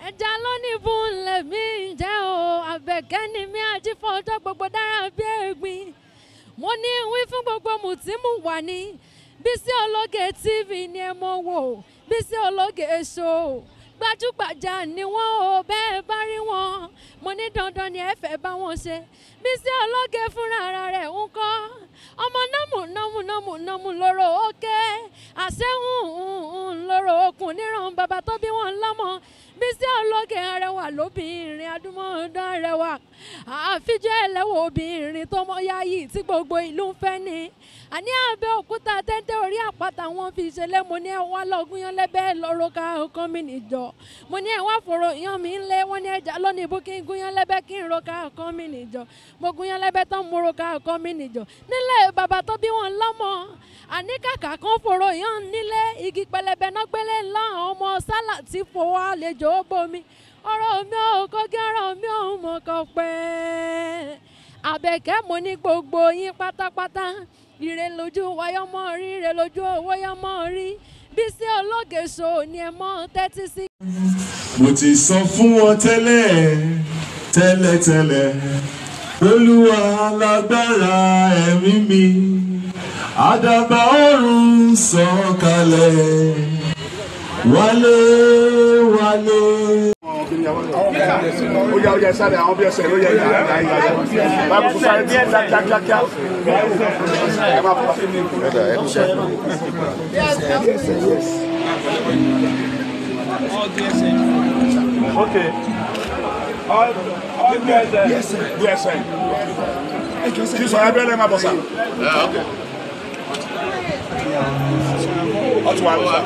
ẹja lónìí fún lèmi jẹ́ o àbẹ̀kẹ́ ni mi àti fọ́jọ́ gbogbo dára bí ẹ̀gbin mo ní wí fún gbogbo mùtímù wà ní Bisi Ologe TV ni ẹ mọ̀ wò Bisi Ologe Show gbajúgbajà ni wọ́n o bẹ́ẹ̀ bá rí wọn mo ní dandan ni ẹ fẹ́ bá wọn ṣe Bisi Ologe fúnra rẹ̀ ń kọ́ ọmọ námù lóró òkè àṣehùn lóró okùn níran bàbá tó bí wọn lọ́mọ Bisi Ologe arẹwà lóbìnrin adúmọ̀ọ́dán arẹwà àfijọ́ ẹlẹ́wọ̀ obìnrin tó mọ yáyì tí gbogbo ìlú ń fẹ́ ni àní ABEOKUTA tẹ́ntẹ́ orí àpáta wọn fi ṣẹlẹ̀ mo ní ẹ wá lọ́gùn yan lẹ́bẹ̀ lọ́rọ́ ká ọkàn mi nìjọ mo ní ẹ wá fòrò yan mi ńlẹ̀ wọ́n ní ẹja lónìí bú kí n gún yan lẹ́bẹ̀ kí n ro ká ọkàn mi nìjọ mo gún yan lẹ́bẹ̀ tán mo ro ká ọkàn mi nìjọ nílẹ̀ bàbá tó bí wọn lọ́mọ àní kàkà kan fòrò yan nílé igi pẹlẹbẹ náà gbélé ńlá ọmọ sálà tí fowó àlejò bomi ọ̀rọ̀ mi ò kọ́gí ọ̀rọ̀ mi ò mọ̀ kọ́ pẹ́ Àbẹ̀kẹ́ mo ní gbogbo yín pátápátá ire lójú wáyọ́mọ́ rí ire lójú owó yọ́mọ́ rí Bisi Ologe Show ni ẹ mọ́ tẹ́tí sí. mo ti sọ fún wọn tẹ́lẹ̀ Olúwa lágbára ẹ̀mí mi àdàbà ọ̀run sọ̀kalẹ̀ wálé. Oya sáré àwọn bí ẹsẹ̀ ló yẹ báwo kò sáré díẹ̀ kíákíá. Ẹ máa fọ́ sí mi. Okay. All BSN. Kí sọ ẹgbẹ́ lẹ́ẹ̀ máa bọ̀ sá. Ọtún wa ló sá.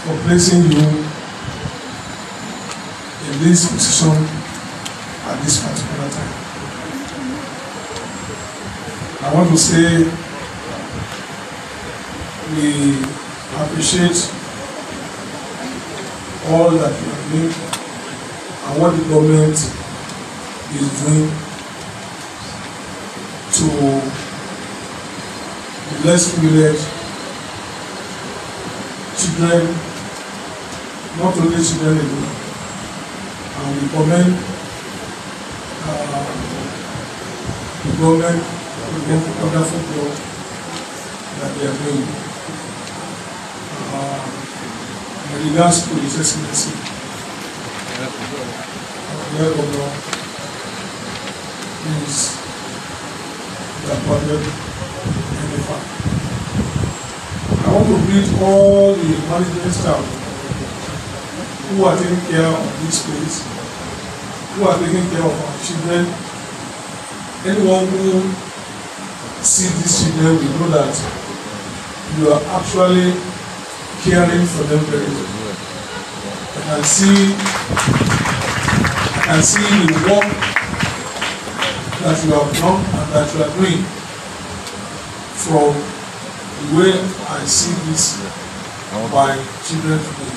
For placing you in this position at this particular time. I want to say we appreciate all that you are doing and what the government is doing to the less privileged children, not only children alone, and we commend the government for the wonderful job that they are doing. In regards to His Excellency, our governor is the appointed NFA. I want to greet all the management staff who are taking care of this place, who are taking care of our children. Anyone who sees these children will know that you are actually caring for them very well. I can see the work that you have done and that you are doing from the way I see this by children today.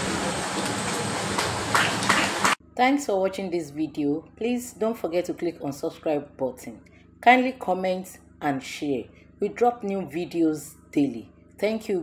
Thanks for watching this video. Please don't forget to click on subscribe button. Kindly comment and share. We drop new videos daily. Thank you.